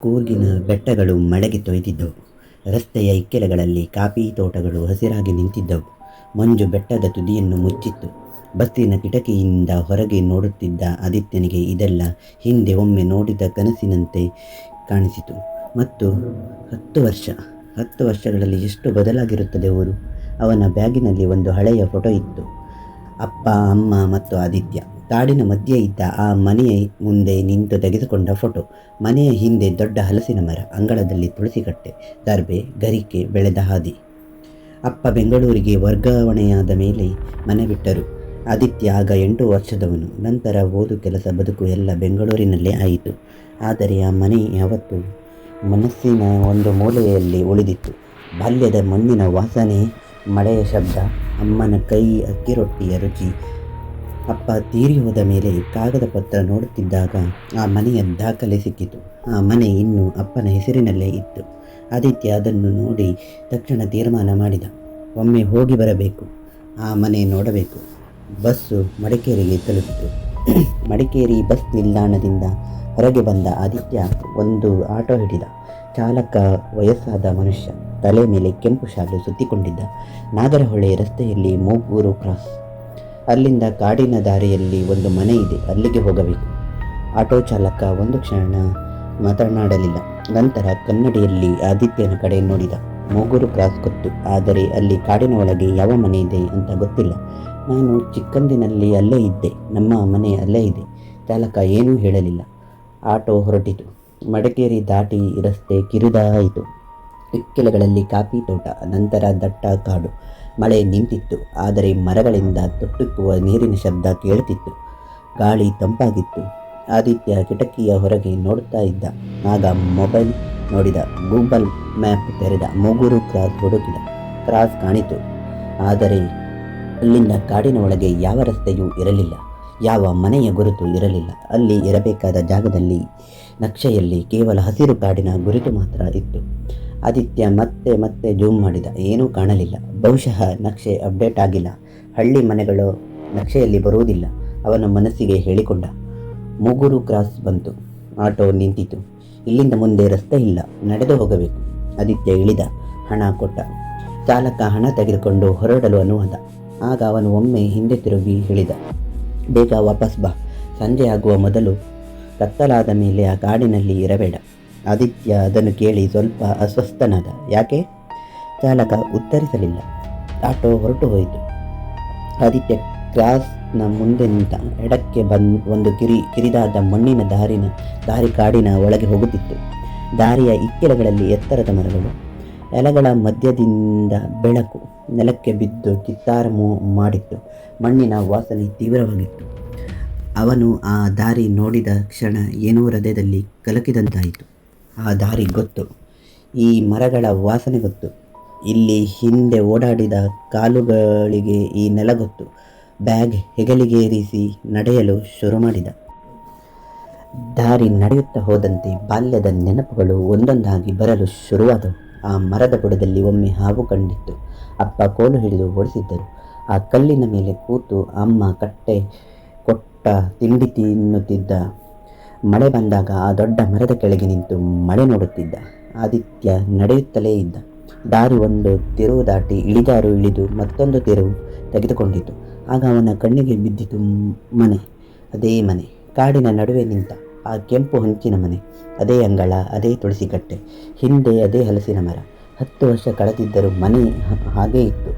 ಕೂರ್ಗಿನ ಬೆಟ್ಟಗಳು ಮಳೆಗೆ ತೊಯ್ದಿದ್ದವು. ರಸ್ತೆಯ ಇಕ್ಕೆಲಗಳಲ್ಲಿ ಕಾಫಿ ತೋಟಗಳು ಹಸಿರಾಗಿ ನಿಂತಿದ್ದವು. ಮಂಜು ಬೆಟ್ಟದ ತುದಿಯನ್ನು ಮುಚ್ಚಿತ್ತು. ಬಸ್ಸಿನ ಕಿಟಕಿಯಿಂದ ಹೊರಗೆ ನೋಡುತ್ತಿದ್ದ ಆದಿತ್ಯನಿಗೆ ಇದೆಲ್ಲ ಹಿಂದೆ ಒಮ್ಮೆ ನೋಡಿದ ಕನಸಿನಂತೆ ಕಾಣಿಸಿತು. ಮತ್ತು 10 ವರ್ಷಗಳಲ್ಲಿ ಎಷ್ಟು ಬದಲಾಗಿರುತ್ತದೆ ಊರು. ಅವನ ಬ್ಯಾಗಿನಲ್ಲಿ ಒಂದು ಹಳೆಯ ಫೋಟೋ ಇತ್ತು. ಅಪ್ಪ, ಅಮ್ಮ ಮತ್ತು ಆದಿತ್ಯ. ಕಾಡಿನ ಮಧ್ಯೆ ಇದ್ದ ಆ ಮನೆಯ ಮುಂದೆ ನಿಂತು ತೆಗೆದುಕೊಂಡ ಫೋಟೋ. ಮನೆಯ ಹಿಂದೆ ದೊಡ್ಡ ಹಲಸಿನ ಮರ, ಅಂಗಳದಲ್ಲಿ ತುಳಸಿಕಟ್ಟೆ, ದರ್ಬೆ, ಗರಿಕೆ ಬೆಳೆದ ಹಾದಿ. ಅಪ್ಪ ಬೆಂಗಳೂರಿಗೆ ವರ್ಗಾವಣೆಯಾದ ಮೇಲೆ ಮನೆ ಬಿಟ್ಟರು. ಆದಿತ್ಯ ಆಗ 8 ವರ್ಷದವನು. ನಂತರ ಓದು, ಕೆಲಸ, ಬದುಕು ಎಲ್ಲ ಬೆಂಗಳೂರಿನಲ್ಲೇ ಆಯಿತು. ಆದರೆ ಆ ಮನೆ ಯಾವತ್ತೂ ಮನಸ್ಸಿನ ಒಂದು ಮೂಲೆಯಲ್ಲಿ ಉಳಿದಿತ್ತು. ಬಾಲ್ಯದ ಮಣ್ಣಿನ ವಾಸನೆ, ಮಳೆಯ ಶಬ್ದ, ಅಮ್ಮನ ಕೈ ಅಕ್ಕಿ ರೊಟ್ಟಿಯ ರುಚಿ. ಅಪ್ಪ ತೀರಿ ಹೋದ ಮೇಲೆ ಕಾಗದ ಪತ್ರ ನೋಡುತ್ತಿದ್ದಾಗ ಆ ಮನೆಯ ದಾಖಲೆ ಸಿಕ್ಕಿತು. ಆ ಮನೆ ಇನ್ನೂ ಅಪ್ಪನ ಹೆಸರಿನಲ್ಲೇ ಇತ್ತು. ಆದಿತ್ಯ ಅದನ್ನು ನೋಡಿ ತಕ್ಷಣ ತೀರ್ಮಾನ ಮಾಡಿದ. ಒಮ್ಮೆ ಹೋಗಿ ಬರಬೇಕು, ಆ ಮನೆ ನೋಡಬೇಕು. ಬಸ್ಸು ಮಡಿಕೇರಿಗೆ ತಲುಪಿತು. ಮಡಿಕೇರಿ ಬಸ್ ನಿಲ್ದಾಣದಿಂದ ಹೊರಗೆ ಬಂದ ಆದಿತ್ಯ ಒಂದು ಆಟೋ ಹಿಡಿದ. ಚಾಲಕ ವಯಸ್ಸಾದ ಮನುಷ್ಯ, ತಲೆ ಮೇಲೆ ಕೆಂಪು ಶಾಲು ಸುತ್ತಿಕೊಂಡಿದ್ದ. ನಾಗರಹೊಳೆ ರಸ್ತೆಯಲ್ಲಿ ಮೂಗೂರು ಕ್ರಾಸ್. ಅಲ್ಲಿಂದ ಕಾಡಿನ ದಾರಿಯಲ್ಲಿ ಒಂದು ಮನೆ ಇದೆ, ಅಲ್ಲಿಗೆ ಹೋಗಬೇಕು. ಆಟೋ ಚಾಲಕ ಒಂದು ಕ್ಷಣ ಮಾತನಾಡಲಿಲ್ಲ. ನಂತರ ಕನ್ನಡಿಯಲ್ಲಿ ಆದಿತ್ಯನ ಕಡೆ ನೋಡಿದ. ಮೂಗೂರು ಕ್ರಾಸ್ ಗೊತ್ತು, ಆದರೆ ಅಲ್ಲಿ ಕಾಡಿನ ಒಳಗೆ ಯಾವ ಮನೆ ಇದೆ ಅಂತ ಗೊತ್ತಿಲ್ಲ. ನಾನು ಚಿಕ್ಕಂದಿನಲ್ಲಿ ಅಲ್ಲೇ ಇದ್ದೆ, ನಮ್ಮ ಮನೆ ಅಲ್ಲೇ ಇದೆ. ಚಾಲಕ ಏನೂ ಹೇಳಲಿಲ್ಲ. ಆಟೋ ಹೊರಟಿತು. ಮಡಿಕೇರಿ ದಾಟಿ ರಸ್ತೆ ಕಿರಿದಾಯಿತು. ಇಕ್ಕೆಲಗಳಲ್ಲಿ ಕಾಫಿ ತೋಟ, ನಂತರ ದಟ್ಟ ಕಾಡು. ಮಳೆ ನಿಂತಿತ್ತು, ಆದರೆ ಮರಗಳಿಂದ ತೊಟ್ಟುಕ್ಕುವ ನೀರಿನ ಶಬ್ದ ಕೇಳುತ್ತಿತ್ತು. ಗಾಳಿ ತಂಪಾಗಿತ್ತು. ಆದಿತ್ಯ ಕಿಟಕಿಯ ಹೊರಗೆ ನೋಡುತ್ತಾ ಇದ್ದ. ಆಗ ಮೊಬೈಲ್ ನೋಡಿದ. ಗೂಗಲ್ ಮ್ಯಾಪ್ ತೆರೆದ. ಮೂಗೂರು ಕ್ರಾಸ್ ಹುಡುಕಿದ. ಕ್ರಾಸ್ ಕಾಣಿತು, ಆದರೆ ಅಲ್ಲಿಂದ ಕಾಡಿನ ಒಳಗೆ ಯಾವ ರಸ್ತೆಯೂ ಇರಲಿಲ್ಲ, ಯಾವ ಮನೆಯ ಗುರುತು ಇರಲಿಲ್ಲ. ಅಲ್ಲಿ ಇರಬೇಕಾದ ಜಾಗದಲ್ಲಿ, ನಕ್ಷೆಯಲ್ಲಿ ಕೇವಲ ಹಸಿರು ಕಾಡಿನ ಗುರುತು ಮಾತ್ರ ಇತ್ತು. ಆದಿತ್ಯ ಮತ್ತೆ ಜೂಮ್ ಮಾಡಿದ. ಏನೂ ಕಾಣಲಿಲ್ಲ. ಬಹುಶಃ ನಕ್ಷೆ ಅಪ್ಡೇಟ್ ಆಗಿಲ್ಲ. ಹಳ್ಳಿ ಮನೆಗಳು ನಕ್ಷೆಯಲ್ಲಿ ಬರುವುದಿಲ್ಲ, ಅವನ ಮನಸ್ಸಿಗೆ ಹೇಳಿಕೊಂಡ. ಮೂಗೂರು ಕ್ರಾಸ್ ಬಂತು. ಆಟೋ ನಿಂತಿತು. ಇಲ್ಲಿಂದ ಮುಂದೆ ರಸ್ತೆ ಇಲ್ಲ, ನಡೆದು ಹೋಗಬೇಕು. ಆದಿತ್ಯ ಇಳಿದ. ಹಣ ಕೊಟ್ಟ. ಚಾಲಕ ಹಣ ತೆಗೆದುಕೊಂಡು ಹೊರಡಲು ಅನುವಾದ. ಆಗ ಅವನು ಒಮ್ಮೆ ಹಿಂದೆ ತಿರುಗಿ ಹೇಳಿದ, ಬೇಗ ವಾಪಸ್ ಬಾ, ಸಂಜೆ ಆಗುವ ಮೊದಲು. ಕತ್ತಲಾದ ಮೇಲೆ ಆ ಕಾಡಿನಲ್ಲಿ ಇರಬೇಡ. ಆದಿತ್ಯ ಅದನ್ನು ಕೇಳಿ ಸ್ವಲ್ಪ ಅಸ್ವಸ್ಥನಾದ. ಯಾಕೆ? ಚಾಲಕ ಉತ್ತರಿಸಲಿಲ್ಲ. ಆಟೋ ಹೊರಟು ಹೋಯಿತು. ಆದಿತ್ಯ ಕ್ರಾಸ್ನ ಮುಂದೆ ನಿಂತ. ಎಡಕ್ಕೆ ಒಂದು ಕಿರಿದಾದ ಮಣ್ಣಿನ ದಾರಿ ಕಾಡಿನ ಒಳಗೆ ಹೋಗುತ್ತಿತ್ತು. ದಾರಿಯ ಇಕ್ಕೆಲಗಳಲ್ಲಿ ಎತ್ತರದ ಮರಗಳು, ಎಲೆಗಳ ಮಧ್ಯದಿಂದ ಬೆಳಕು ನೆಲಕ್ಕೆ ಬಿದ್ದು ಚಿತ್ತಾರ ಮಾಡಿತ್ತು. ಮಣ್ಣಿನ ವಾಸನೆ ತೀವ್ರವಾಗಿತ್ತು. ಅವನು ಆ ದಾರಿ ನೋಡಿದ ಕ್ಷಣ ಏನೋ ಹೃದಯದಲ್ಲಿ ಕಲಕಿದಂತಾಯಿತು. ಆ ದಾರಿ ಗೊತ್ತು, ಈ ಮರಗಳ ವಾಸನೆ ಗೊತ್ತು, ಇಲ್ಲಿ ಹಿಂದೆ ಓಡಾಡಿದ ಕಾಲುಗಳಿಗೆ ಈ ನೆಲ ಗೊತ್ತು. ಬ್ಯಾಗ್ ಹೆಗಲಿಗೇರಿಸಿ ನಡೆಯಲು ಶುರು ಮಾಡಿದ. ದಾರಿ ನಡೆಯುತ್ತಾ ಹೋದಂತೆ ಬಾಲ್ಯದ ನೆನಪುಗಳು ಒಂದೊಂದಾಗಿ ಬರಲು ಶುರುವಾದವು. ಆ ಮರದ ಬುಡದಲ್ಲಿ ಒಮ್ಮೆ ಹಾವು ಕಂಡಿತ್ತು. ಅಪ್ಪ ಕೋಲು ಹಿಡಿದು ಓಡಿಸಿದ್ದರು. ಆ ಕಲ್ಲಿನ ಮೇಲೆ ಕೂತು ಅಮ್ಮ ಕಟ್ಟೆ ಕೊಟ್ಟ ತಿಂಡಿ ತಿನ್ನುತ್ತಿದ್ದ. ಮಳೆ ಬಂದಾಗ ಆ ದೊಡ್ಡ ಮರದ ಕೆಳಗೆ ನಿಂತು ಮಳೆ ನೋಡುತ್ತಿದ್ದ. ಆದಿತ್ಯ ನಡೆಯುತ್ತಲೇ ಇದ್ದ. ದಾರಿ ಒಂದು ತಿರುವು ದಾಟಿ ಇಳಿದಾರು ಇಳಿದು ಮತ್ತೊಂದು ತಿರುವು ತೆಗೆದುಕೊಂಡಿತು. ಆಗ ಅವನ ಕಣ್ಣಿಗೆ ಬಿದ್ದಿತು ಮನೆ. ಅದೇ ಮನೆ. ಕಾಡಿನ ನಡುವೆ ನಿಂತ ಆ ಕೆಂಪು ಹಂಚಿನ ಮನೆ. ಅದೇ ಅಂಗಳ, ಅದೇ ತುಳಸಿಕಟ್ಟೆ, ಹಿಂದೆ ಅದೇ ಹಲಸಿನ ಮರ. 10 ವರ್ಷ ಕಳೆದಿದ್ದರೂ ಮನೆ ಹಾಗೇ ಇತ್ತು,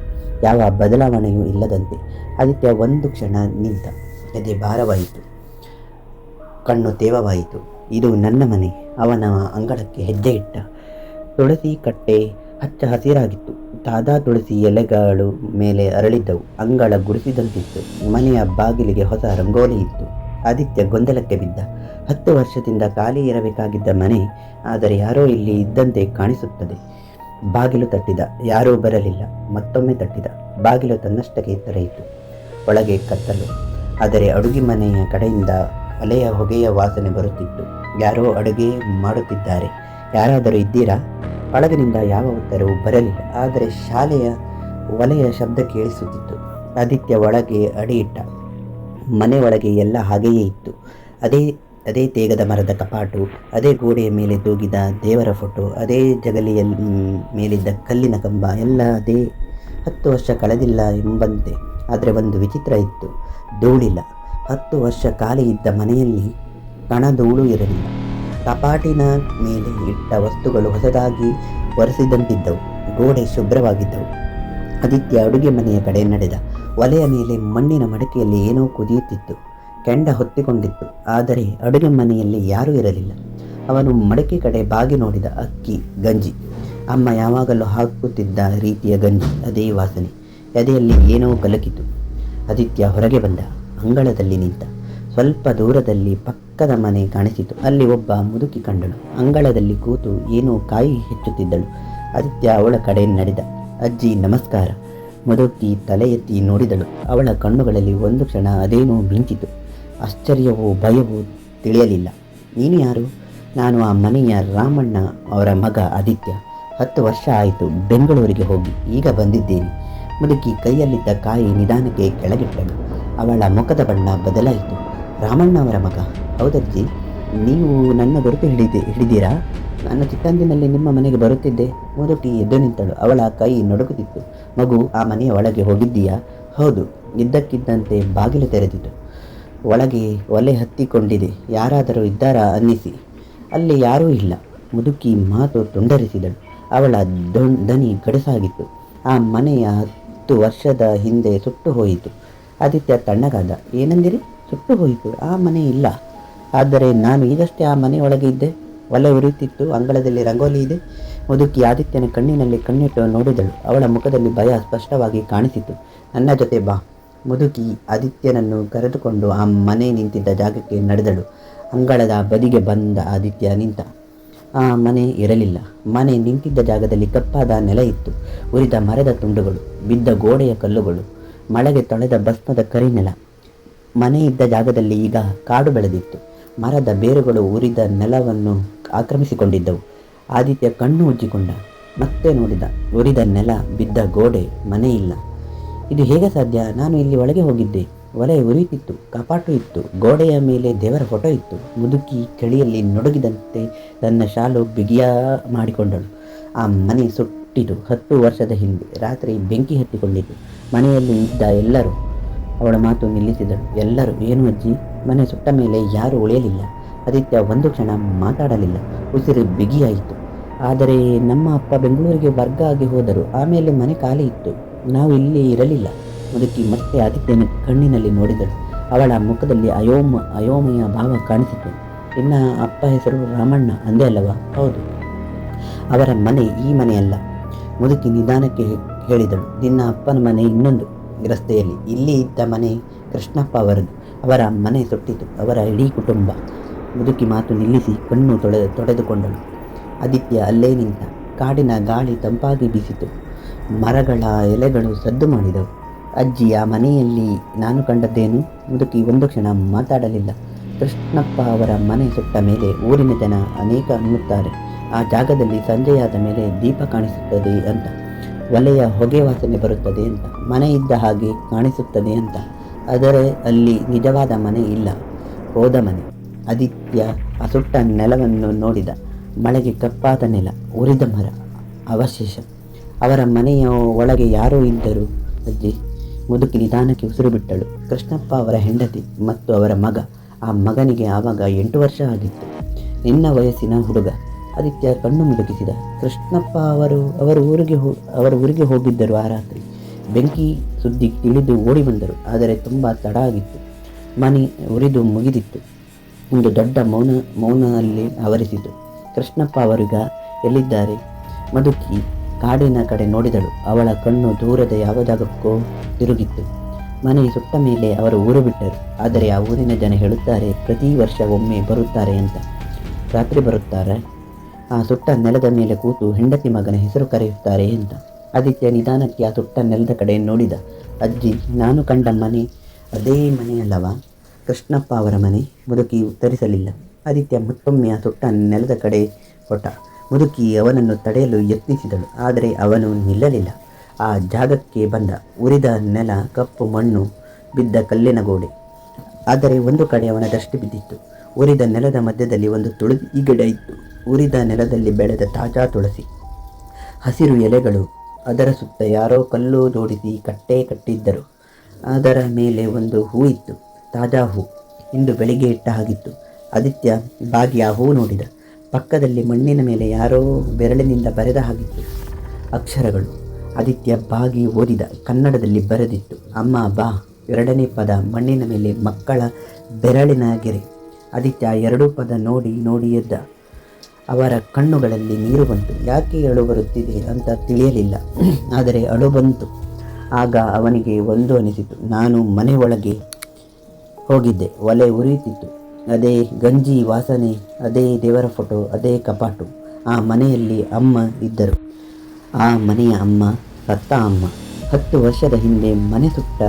ಯಾವ ಬದಲಾವಣೆಯೂ ಇಲ್ಲದಂತೆ. ಆದಿತ್ಯ ಒಂದು ಕ್ಷಣ ನಿಂತ. ಎದೆ ಭಾರವಾಯಿತು, ಕಣ್ಣು ತೇವವಾಯಿತು. ಇದು ನನ್ನ ಮನೆ. ಅವನ ಅಂಗಳಕ್ಕೆ ಹೆಜ್ಜೆ ಇಟ್ಟ. ತುಳಸಿ ಕಟ್ಟೆ ಹಚ್ಚ ಹಸಿರಾಗಿತ್ತು. ತಾಜಾ ತುಳಸಿ ಎಲೆಗಳು ಮೇಲೆ ಅರಳಿದ್ದವು. ಅಂಗಳ ಗುಡಿಸಿದಂತಿತ್ತು. ಮನೆಯ ಬಾಗಿಲಿಗೆ ಹೊಸ ರಂಗೋಲಿ ಇತ್ತು. ಆದಿತ್ಯ ಗೊಂದಲಕ್ಕೆ ಬಿದ್ದ. 10 ವರ್ಷದಿಂದ ಖಾಲಿ ಇರಬೇಕಾಗಿದ್ದ ಮನೆ, ಆದರೆ ಯಾರೋ ಇಲ್ಲಿ ಇದ್ದಂತೆ ಕಾಣಿಸುತ್ತದೆ. ಬಾಗಿಲು ತಟ್ಟಿದ. ಯಾರೂ ಬರಲಿಲ್ಲ. ಮತ್ತೊಮ್ಮೆ ತಟ್ಟಿದ. ಬಾಗಿಲು ತನ್ನಷ್ಟಕ್ಕೆ ತೆರೆಯಿತು. ಒಳಗೆ ಕತ್ತಲು. ಆದರೆ ಅಡುಗೆ ಮನೆಯ ಕಡೆಯಿಂದ ಅಲೆಯ ಹೊಗೆಯ ವಾಸನೆ ಬರುತ್ತಿತ್ತು. ಯಾರೋ ಅಡುಗೆ ಮಾಡುತ್ತಿದ್ದಾರೆ. ಯಾರಾದರೂ ಇದ್ದೀರಾ? ಒಳಗಿನಿಂದ ಯಾವ ಉತ್ತರವೂ ಬರಲಿಲ್ಲ. ಆದರೆ ಶಾಲೆಯ ಒಲೆಯ ಶಬ್ದ ಕೇಳಿಸುತ್ತಿತ್ತು. ಆದಿತ್ಯ ಒಳಗೆ ಅಡಿ ಇಟ್ಟ. ಮನೆ ಒಳಗೆ ಎಲ್ಲ ಹಾಗೆಯೇ ಇತ್ತು. ಅದೇ ಅದೇ ತೇಗದ ಮರದ ಕಪಾಟು, ಅದೇ ಗೋಡೆಯ ಮೇಲೆ ತೂಗಿದ ದೇವರ ಫೋಟೋ, ಅದೇ ಜಗಲಿಯ ಮೇಲಿದ್ದ ಕಲ್ಲಿನ ಕಂಬ, ಎಲ್ಲ ಅದೇ. 10 ವರ್ಷ ಕಳೆದಿಲ್ಲ ಎಂಬಂತೆ. ಆದರೆ ಒಂದು ವಿಚಿತ್ರ ಇತ್ತು, ಧೂಳಿಲ್ಲ. 10 ವರ್ಷ ಖಾಲಿ ಇದ್ದ ಮನೆಯಲ್ಲಿ ಕಣಧೂಳು ಇರಲಿಲ್ಲ. ಕಪಾಟಿನ ಮೇಲೆ ಇಟ್ಟ ವಸ್ತುಗಳು ಹೊಸದಾಗಿ ಒರೆಸಿದಂತಿದ್ದವು. ಗೋಡೆ ಶುಭ್ರವಾಗಿದ್ದವು. ಆದಿತ್ಯ ಅಡುಗೆ ಮನೆಯ ಕಡೆ ನಡೆದ. ಒಲೆಯ ಮೇಲೆ ಮಣ್ಣಿನ ಮಡಕೆಯಲ್ಲಿ ಏನೋ ಕುದಿಯುತ್ತಿತ್ತು. ಕೆಂಡ ಹೊತ್ತಿಕೊಂಡಿತ್ತು. ಆದರೆ ಅಡುಗೆ ಮನೆಯಲ್ಲಿ ಯಾರೂ ಇರಲಿಲ್ಲ. ಅವನು ಮಡಕೆ ಕಡೆ ಬಾಗಿ ನೋಡಿದ. ಅಕ್ಕಿ ಗಂಜಿ. ಅಮ್ಮ ಯಾವಾಗಲೂ ಹಾಕುತ್ತಿದ್ದ ರೀತಿಯ ಗಂಜಿ, ಅದೇ ವಾಸನೆ. ಎದೆಯಲ್ಲಿ ಏನೋ ಕಲಕಿತು. ಆದಿತ್ಯ ಹೊರಗೆ ಬಂದ. ಅಂಗಳದಲ್ಲಿ ನಿಂತ. ಸ್ವಲ್ಪ ದೂರದಲ್ಲಿ ಪಕ್ಕದ ಮನೆ ಕಾಣಿಸಿತು. ಅಲ್ಲಿ ಒಬ್ಬ ಮುದುಕಿ ಕಂಡಳು. ಅಂಗಳದಲ್ಲಿ ಕೂತು ಏನೋ ಕಾಯಿ ಹೆಚ್ಚುತ್ತಿದ್ದಳು. ಆದಿತ್ಯ ಅವಳ ಕಡೆ ನಡೆದ. ಅಜ್ಜಿ ನಮಸ್ಕಾರ. ಮುದುಕಿ ತಲೆ ಎತ್ತಿ ನೋಡಿದಳು. ಅವಳ ಕಣ್ಣುಗಳಲ್ಲಿ ಒಂದು ಕ್ಷಣ ಅದೇನೋ ಮಿಂಚಿತು. ಆಶ್ಚರ್ಯವೋ ಭಯವೋ ತಿಳಿಯಲಿಲ್ಲ. ನೀನು ಯಾರು? ನಾನು ಆ ಮನೆಯ ರಾಮಣ್ಣ ಅವರ ಮಗ ಆದಿತ್ಯ. 10 ವರ್ಷ ಆಯಿತು ಬೆಂಗಳೂರಿಗೆ ಹೋಗಿ, ಈಗ ಬಂದಿದ್ದೇನೆ. ಮುದುಕಿ ಕೈಯಲ್ಲಿದ್ದ ಕಾಯಿ ನಿಧಾನಕ್ಕೆ ಕೆಳಗಿಟ್ಟಳು. ಅವಳ ಮುಖದ ಬಣ್ಣ ಬದಲಾಯಿತು. ರಾಮಣ್ಣ ಅವರ ಮಗ? ಹೌದಜ್ಜಿ. ನೀವು ನನ್ನ ಗುರುತು ಹಿಡಿದೀರಾ? ನಾನು ಚಿಕ್ಕಂದಿನಲ್ಲಿ ನಿಮ್ಮ ಮನೆಗೆ ಬರುತ್ತಿದ್ದೆ. ಮುದುಕಿ ಎದ್ದು ನಿಂತಳು. ಅವಳ ಕೈ ನಡುಗುತ್ತಿತ್ತು. ಮಗು, ಆ ಮನೆಯ ಒಳಗೆ ಹೋಗಿದ್ದೀಯಾ? ಹೌದು. ಇದ್ದಕ್ಕಿದ್ದಂತೆ ಬಾಗಿಲು ತೆರೆದಿತು. ಒಳಗೆ ಒಲೆ ಹತ್ತಿಕೊಂಡಿದೆ. ಯಾರಾದರೂ ಇದ್ದಾರಾ ಅನ್ನಿಸಿ. ಅಲ್ಲಿ ಯಾರೂ ಇಲ್ಲ. ಮುದುಕಿ ಮಾತು ತುಂಡರಿಸಿದಳು. ಅವಳ ದನಿ ಗಡಸಾಗಿತ್ತು. ಆ ಮನೆಯ 10 ವರ್ಷದ ಹಿಂದೆ ಸುಟ್ಟು ಹೋಯಿತು. ಆದಿತ್ಯ ತಣ್ಣಗಾದ. ಏನಂದಿರಿ? ಸುಟ್ಟು ಹೋಯಿತು? ಆ ಮನೆ ಇಲ್ಲ. ಆದರೆ ನಾನು ಈಗಷ್ಟೇ ಆ ಮನೆಯೊಳಗೆ ಇದ್ದೆ. ಒಲೆ ಉರಿಯುತ್ತಿತ್ತು. ಅಂಗಳದಲ್ಲಿ ರಂಗೋಲಿ ಇದೆ. ಮುದುಕಿ ಆದಿತ್ಯನ ಕಣ್ಣಿನಲ್ಲಿ ಕಣ್ಣಿಟ್ಟು ನೋಡಿದಳು. ಅವಳ ಮುಖದಲ್ಲಿ ಭಯ ಸ್ಪಷ್ಟವಾಗಿ ಕಾಣಿಸಿತು. ನನ್ನ ಜೊತೆ ಬಾ. ಮುದುಕಿ ಆದಿತ್ಯನನ್ನು ಕರೆದುಕೊಂಡು ಆ ಮನೆ ನಿಂತಿದ್ದ ಜಾಗಕ್ಕೆ ನಡೆದಳು. ಅಂಗಳದ ಬದಿಗೆ ಬಂದ ಆದಿತ್ಯ ನಿಂತ. ಆ ಮನೆ ಇರಲಿಲ್ಲ. ಮನೆ ನಿಂತಿದ್ದ ಜಾಗದಲ್ಲಿ ಕಪ್ಪಾದ ನೆಲ ಇತ್ತು. ಉರಿದ ಮರದ ತುಂಡುಗಳು, ಬಿದ್ದ ಗೋಡೆಯ ಕಲ್ಲುಗಳು, ಮಳೆಗೆ ತೊಳೆದ ಭಸ್ಮದ ಕರಿನೆಲ. ಮನೆ ಇದ್ದ ಜಾಗದಲ್ಲಿ ಈಗ ಕಾಡು ಬೆಳೆದಿತ್ತು. ಮರದ ಬೇರುಗಳು ಉರಿದ ನೆಲವನ್ನು ಆಕ್ರಮಿಸಿಕೊಂಡಿದ್ದವು. ಆದಿತ್ಯ ಕಣ್ಣು ಉಜ್ಜಿಕೊಂಡ. ಮತ್ತೆ ನೋಡಿದ. ಉರಿದ ನೆಲ, ಬಿದ್ದ ಗೋಡೆ, ಮನೆ ಇಲ್ಲ. ಇದು ಹೇಗೆ ಸಾಧ್ಯ? ನಾನು ಇಲ್ಲಿ ಒಳಗೆ ಹೋಗಿದ್ದೆ. ಒಲೆ ಉರಿಯುತ್ತಿತ್ತು. ಕಪಾಟು ಇತ್ತು. ಗೋಡೆಯ ಮೇಲೆ ದೇವರ ಫೋಟೋ ಇತ್ತು. ಮುದುಕಿ ಚಳಿಯಲ್ಲಿ ನಡುಗಿದಂತೆ ತನ್ನ ಶಾಲು ಬಿಗಿಯ ಮಾಡಿಕೊಂಡಳು. ಆ ಮನೆ ಸುಟ್ಟಿತು. 10 ವರ್ಷದ ಹಿಂದೆ ರಾತ್ರಿ ಬೆಂಕಿ ಹತ್ತಿಕೊಂಡಿತು. ಮನೆಯಲ್ಲಿ ಇದ್ದ ಎಲ್ಲರೂ. ಅವಳ ಮಾತು ನಿಲ್ಲಿಸಿದಳು. ಎಲ್ಲರೂ? ಏನು ಅಜ್ಜಿ? ಮನೆ ಸುಟ್ಟ ಮೇಲೆ ಯಾರೂ ಉಳಿಯಲಿಲ್ಲ. ಆದಿತ್ಯ ಒಂದು ಕ್ಷಣ ಮಾತಾಡಲಿಲ್ಲ. ಉಸಿರು ಬಿಗಿಯಾಯಿತು. ಆದರೆ ನಮ್ಮ ಅಪ್ಪ ಬೆಂಗಳೂರಿಗೆ ವರ್ಗ ಆಗಿ ಹೋದರು. ಆಮೇಲೆ ಮನೆ ಖಾಲಿ ಇತ್ತು. ನಾವು ಇಲ್ಲಿ ಇರಲಿಲ್ಲ. ಮುದುಕಿ ಮತ್ತೆ ಆದಿತ್ಯನ ಕಣ್ಣಿನಲ್ಲಿ ನೋಡಿದಳು. ಅವಳ ಮುಖದಲ್ಲಿ ಅಯೋಮಯ ಭಾವ ಕಾಣಿಸಿತು. ನಿನ್ನ ಅಪ್ಪ ಹೆಸರು ರಾಮಣ್ಣ ಅಂದೇ ಅಲ್ಲವಾ? ಹೌದು. ಅವರ ಮನೆ ಈ ಮನೆಯಲ್ಲ. ಮುದುಕಿ ನಿಧಾನಕ್ಕೆ ಹೇಳಿದಳು. ನಿನ್ನ ಅಪ್ಪನ ಮನೆ ಇನ್ನೊಂದು ರಸ್ತೆಯಲ್ಲಿ. ಇಲ್ಲಿ ಇದ್ದ ಮನೆ ಕೃಷ್ಣಪ್ಪ ಅವರದು. ಅವರ ಮನೆ ಸುಟ್ಟಿತು. ಅವರ ಇಡೀ ಕುಟುಂಬ. ಮುದುಕಿ ಮಾತು ನಿಲ್ಲಿಸಿ ಕಣ್ಣು ತೊಡೆದುಕೊಂಡಳು. ಆದಿತ್ಯ ಅಲ್ಲೇ ನಿಂತ. ಕಾಡಿನ ಗಾಳಿ ತಂಪಾಗಿ ಬೀಸಿತು. ಮರಗಳ ಎಲೆಗಳು ಸದ್ದು ಮಾಡಿದವು. ಅಜ್ಜಿ, ಆ ಮನೆಯಲ್ಲಿ ನಾನು ಕಂಡದ್ದೇನು? ಮುದುಕಿ ಒಂದು ಕ್ಷಣ ಮಾತಾಡಲಿಲ್ಲ. ಕೃಷ್ಣಪ್ಪ ಅವರ ಮನೆ ಸುಟ್ಟ ಮೇಲೆ ಊರಿನ ಜನ ಅನೇಕ ಅನ್ನುತ್ತಾರೆ, ಆ ಜಾಗದಲ್ಲಿ ಸಂಜೆಯಾದ ಮೇಲೆ ದೀಪ ಕಾಣಿಸುತ್ತದೆ ಅಂತ, ಒಲೆಯ ಹೊಗೆ ವಾಸನೆ ಬರುತ್ತದೆ ಅಂತ, ಮನೆ ಇದ್ದ ಹಾಗೆ ಕಾಣಿಸುತ್ತದೆ ಅಂತ. ಆದರೆ ಅಲ್ಲಿ ನಿಜವಾದ ಮನೆ ಇಲ್ಲ, ಹೋದ ಮನೆ. ಆದಿತ್ಯ ಆ ಸುಟ್ಟ ನೆಲವನ್ನು ನೋಡಿದ. ಮಳೆಗೆ ಕಪ್ಪಾದ ನೆಲ, ಉರಿದ ಮರ, ಅವಶೇಷ. ಅವರ ಮನೆಯ ಒಳಗೆ ಯಾರೋ ಇದ್ದರು. ಅಜ್ಜಿ, ಮುದುಕಿ ನಿಧಾನಕ್ಕೆ ಉಸಿರು ಬಿಟ್ಟಳು. ಕೃಷ್ಣಪ್ಪ ಅವರ ಹೆಂಡತಿ ಮತ್ತು ಅವರ ಮಗ. ಆ ಮಗನಿಗೆ ಆವಾಗ 8 ವರ್ಷ ಆಗಿತ್ತು. ನಿನ್ನ ವಯಸ್ಸಿನ ಹುಡುಗ. ಆದಿತ್ಯ ಕಣ್ಣು ಮುದುಕಿಸಿದ. ಕೃಷ್ಣಪ್ಪ ಅವರು ಊರಿಗೆ ಹೋಗಿದ್ದರು ಆ ರಾತ್ರಿ. ಬೆಂಕಿ ಸುದ್ದಿ ತಿಳಿದು ಓಡಿ ಬಂದರು. ಆದರೆ ತುಂಬ ತಡ ಆಗಿತ್ತು. ಮನೆ ಉರಿದು ಮುಗಿದಿತ್ತು. ಒಂದು ದೊಡ್ಡ ಮೌನಲ್ಲಿ ಆವರಿಸಿತು. ಕೃಷ್ಣಪ್ಪ ಅವರೀಗ ಎಲ್ಲಿದ್ದಾರೆ? ಮುದುಕಿ ಕಾಡಿನ ಕಡೆ ನೋಡಿದಳು. ಅವಳ ಕಣ್ಣು ದೂರದ ಯಾವ ಜಾಗಕ್ಕೋ ತಿರುಗಿತ್ತು. ಮನೆ ಸುಟ್ಟ ಮೇಲೆ ಅವರು ಊರು ಬಿಟ್ಟರು. ಆದರೆ ಆ ಊರಿನ ಜನ ಹೇಳುತ್ತಾರೆ, ಪ್ರತಿ ವರ್ಷ ಒಮ್ಮೆ ಬರುತ್ತಾರೆ ಅಂತ. ರಾತ್ರಿ ಬರುತ್ತಾರೆ. ಆ ಸುಟ್ಟ ನೆಲದ ಮೇಲೆ ಕೂತು ಹೆಂಡತಿ ಮಗನ ಹೆಸರು ಕರೆಯುತ್ತಾರೆ ಅಂತ. ಆದಿತ್ಯ ನಿಧಾನಕ್ಕೆ ಆ ಸುಟ್ಟ ನೆಲದ ಕಡೆ ನೋಡಿದ. ಅಜ್ಜಿ, ನಾನು ಕಂಡ ಮನೆ ಅದೇ ಮನೆ ಅಲ್ಲವಾ? ಕೃಷ್ಣಪ್ಪ ಅವರ ಮನೆ. ಮುದುಕಿ ಉತ್ತರಿಸಲಿಲ್ಲ. ಆದಿತ್ಯ ಮತ್ತೊಮ್ಮೆ ಆ ಸುಟ್ಟ ನೆಲದ ಕಡೆ ಹೊರಟ. ಮುದುಕಿ ಅವನನ್ನು ತಡೆಯಲು ಯತ್ನಿಸಿದಳು. ಆದರೆ ಅವನು ನಿಲ್ಲಲಿಲ್ಲ. ಆ ಜಾಗಕ್ಕೆ ಬಂದ. ಉರಿದ ನೆಲ, ಕಪ್ಪು ಮಣ್ಣು, ಬಿದ್ದ ಕಲ್ಲಿನ ಗೋಡೆ. ಆದರೆ ಒಂದು ಕಡೆ ಅವನ ದೃಷ್ಟಿ ಬಿದ್ದಿತ್ತು. ಉರಿದ ನೆಲದ ಮಧ್ಯದಲ್ಲಿ ಒಂದು ತುಳಸಿ ಗಿಡ ಇತ್ತು. ಉರಿದ ನೆಲದಲ್ಲಿ ಬೆಳೆದ ತಾಜಾ ತುಳಸಿ, ಹಸಿರು ಎಲೆಗಳು. ಅದರ ಸುತ್ತ ಯಾರೋ ಕಲ್ಲು ಜೋಡಿಸಿ ಕಟ್ಟೆ ಕಟ್ಟಿದ್ದರು. ಅದರ ಮೇಲೆ ಒಂದು ಹೂ ಇತ್ತು, ತಾಜಾ ಹೂ. ಇಂದು ಬೆಳಿಗ್ಗೆ ಇಟ್ಟ ಹಾಗಿತ್ತು. ಆದಿತ್ಯ ಬಾಗಿ ಆ ಹೂ ನೋಡಿದ. ಪಕ್ಕದಲ್ಲಿ ಮಣ್ಣಿನ ಮೇಲೆ ಯಾರೋ ಬೆರಳಿನಿಂದ ಬರೆದ ಹಾಗಿತ್ತು ಅಕ್ಷರಗಳು. ಆದಿತ್ಯ ಬಾಗಿ ಓದಿದ. ಕನ್ನಡದಲ್ಲಿ ಬರೆದಿತ್ತು, ಅಮ್ಮ ಬಾ. ಎರಡನೇ ಪದ ಮಣ್ಣಿನ ಮೇಲೆ ಮಕ್ಕಳ ಬೆರಳಿನ ಗೆರೆ. ಆದಿತ್ಯ ಎರಡೂ ಪದ ನೋಡಿ ಎದ್ದ. ಅವರ ಕಣ್ಣುಗಳಲ್ಲಿ ನೀರು ಬಂತು. ಯಾಕೆ ಅಳು ಬರುತ್ತಿದೆ ಅಂತ ತಿಳಿಯಲಿಲ್ಲ, ಆದರೆ ಅಳು ಬಂತು. ಆಗ ಅವನಿಗೆ ಒಂದು ಅನಿಸಿತು. ನಾನು ಮನೆ ಒಳಗೆ ಹೋಗಿದ್ದೆ. ಒಲೆ ಉರಿಯುತ್ತಿತ್ತು. ಅದೇ ಗಂಜಿ ವಾಸನೆ, ಅದೇ ದೇವರ ಫೋಟೋ, ಅದೇ ಕಪಾಟು. ಆ ಮನೆಯಲ್ಲಿ ಅಮ್ಮ ಇದ್ದರು. ಆ ಮನೆಯ ಅಮ್ಮ ಸತ್ತ ಅಮ್ಮ. 10 ವರ್ಷದ ಹಿಂದೆ ಮನೆ ಸುಟ್ಟ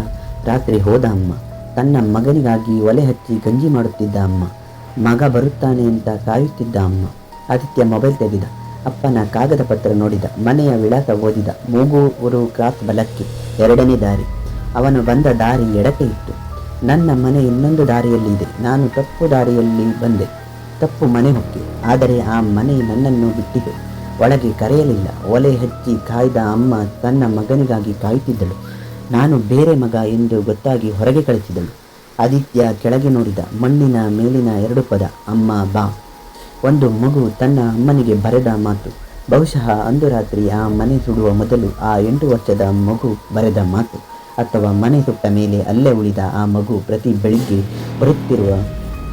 ರಾತ್ರಿ ಹೋದ ಅಮ್ಮ. ತನ್ನ ಮಗನಿಗಾಗಿ ಒಲೆ ಹಚ್ಚಿ ಗಂಜಿ ಮಾಡುತ್ತಿದ್ದ ಅಮ್ಮ. ಮಗ ಬರುತ್ತಾನೆ ಅಂತ ಕಾಯುತ್ತಿದ್ದ ಅಮ್ಮ. ಆದಿತ್ಯ ಮೊಬೈಲ್ ತೆಗೆದ. ಅಪ್ಪನ ಕಾಗದ ಪತ್ರ ನೋಡಿದ. ಮನೆಯ ವಿಳಾಸ ಓದಿದ. ಮೂಗೂರು ಕ್ರಾಸ್ ಬಲಕ್ಕೆ, 2ನೇ ದಾರಿ. ಅವನು ಬಂದ ದಾರಿ ಎಡಕ್ಕೆ ಇತ್ತು. ನನ್ನ ಮನೆ ಇನ್ನೊಂದು ದಾರಿಯಲ್ಲಿ ಇದೆ. ನಾನು ತಪ್ಪು ದಾರಿಯಲ್ಲಿ ಬಂದೆ, ತಪ್ಪು ಮನೆ ಹೊಕ್ಕೆ. ಆದರೆ ಆ ಮನೆ ನನ್ನನ್ನು ಬಿಟ್ಟಿದೆ. ಒಳಗೆ ಕರೆಯಲಿಲ್ಲ. ಒಲೆ ಹಚ್ಚಿ ಕಾಯ್ದ ಅಮ್ಮ ತನ್ನ ಮಗನಿಗಾಗಿ ಕಾಯುತ್ತಿದ್ದಳು. ನಾನು ಬೇರೆ ಮಗ ಎಂದು ಗೊತ್ತಾಗಿ ಹೊರಗೆ ಕಳಿಸಿದಳು. ಆದಿತ್ಯ ಕೆಳಗೆ ನೋಡಿದ. ಮಣ್ಣಿನ ಮೇಲಿನ 2 ಪದ, ಅಮ್ಮ ಬಾ. ಒಂದು ಮಗು ತನ್ನ ಅಮ್ಮನಿಗೆ ಬರೆದ ಮಾತು. ಬಹುಶಃ ಅಂದು ರಾತ್ರಿ ಆ ಮನೆ ಸುಡುವ ಮೊದಲು ಆ 8 ವರ್ಷದ ಮಗು ಬರೆದ ಮಾತು, ಅಥವಾ ಮನೆ ಸುಟ್ಟ ಮೇಲೆ ಅಲ್ಲೇ ಉಳಿದ ಆ ಮಗು ಪ್ರತಿ ಬೆಳಿಗ್ಗೆ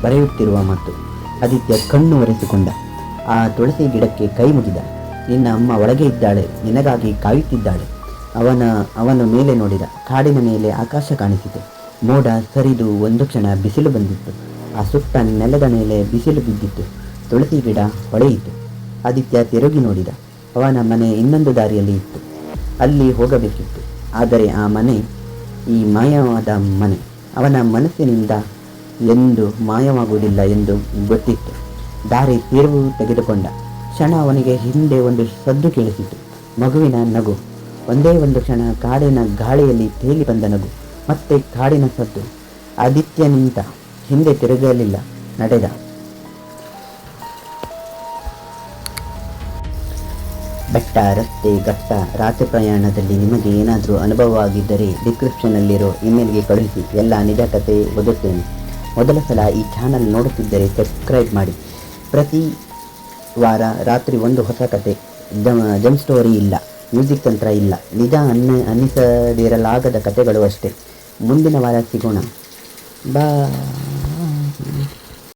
ಬರೆಯುತ್ತಿರುವ ಮಾತು. ಆದಿತ್ಯ ಕಣ್ಣು ಒರೆಸಿಕೊಂಡ. ಆ ತುಳಸಿ ಗಿಡಕ್ಕೆ ಕೈ ಮುಗಿದ. ನಿನ್ನ ಅಮ್ಮ ಒಳಗೆ ಇದ್ದಾಳೆ, ನಿನಗಾಗಿ ಕಾಯುತ್ತಿದ್ದಾಳೆ. ಅವನು ಮೇಲೆ ನೋಡಿದ. ಕಾಡಿನ ಮೇಲೆ ಆಕಾಶ ಕಾಣಿಸಿತು. ಮೋಡ ಸರಿದು ಒಂದು ಕ್ಷಣ ಬಿಸಿಲು ಬಂದಿತ್ತು. ಆ ಸುಟ್ಟ ನೆಲದ ಮೇಲೆ ಬಿಸಿಲು ಬಿದ್ದಿತ್ತು. ತುಳಸಿ ಗಿಡ ಹೊಳೆಯಿತು. ಆದಿತ್ಯ ತಿರುಗಿ ನೋಡಿದ. ಅವನ ಮನೆ ಇನ್ನೊಂದು ದಾರಿಯಲ್ಲಿ ಇತ್ತು. ಅಲ್ಲಿ ಹೋಗಬೇಕಿತ್ತು. ಆದರೆ ಆ ಮನೆ ಈ ಮಾಯವಾದ ಮನೆ. ಅವನ ಮನಸ್ಸಿನಿಂದ ಎಂದು ಮಾಯವಾಗುವುದಿಲ್ಲ ಎಂದು ಗೊತ್ತಿತ್ತು. ದಾರಿ ತಿರುವು ತೆಗೆದುಕೊಂಡ ಕ್ಷಣ ಅವನಿಗೆ ಹಿಂದೆ ಒಂದು ಸದ್ದು ಕೇಳಿಸಿತು. ಮಗುವಿನ ನಗು. ಒಂದೇ ಒಂದು ಕ್ಷಣ ಕಾಡಿನ ಗಾಳಿಯಲ್ಲಿ ತೇಲಿ ಬಂದ ನಗು. ಮತ್ತೆ ಕಾಡಿನ ಸದ್ದು. ಆದಿತ್ಯ ನಿಂತ. ಹಿಂದೆ ತಿರುಗಲಿಲ್ಲ, ನಡೆದ. ಬೆಟ್ಟ, ರಸ್ತೆ, ಘಟ್ಟ, ರಾತ್ರಿ ಪ್ರಯಾಣದಲ್ಲಿ ನಿಮಗೆ ಏನಾದರೂ ಅನುಭವ ಆಗಿದ್ದರೆ ಡಿಸ್ಕ್ರಿಪ್ಷನ್ನಲ್ಲಿರೋ ಇಮೇಲ್ಗೆ ಕಳುಹಿಸಿ. ಎಲ್ಲ ನಿಜ ಕತೆ ಓದುತ್ತೇನೆ. ಮೊದಲ ಸಲ ಈ ಚಾನಲ್ ನೋಡುತ್ತಿದ್ದರೆ ಸಬ್ಸ್ಕ್ರೈಬ್ ಮಾಡಿ. ಪ್ರತಿ ವಾರ ರಾತ್ರಿ ಒಂದು ಹೊಸ ಕತೆ. ಜಮ್ ಸ್ಟೋರಿ ಇಲ್ಲ, ಮ್ಯೂಸಿಕ್ ತಂತ್ರ ಇಲ್ಲ, ನಿಜ ಅನ್ನಿಸದಿರಲಾಗದ ಕತೆಗಳು ಅಷ್ಟೇ. ಮುಂದಿನ ವಾರ ಸಿಗೋಣ. ಬಾ.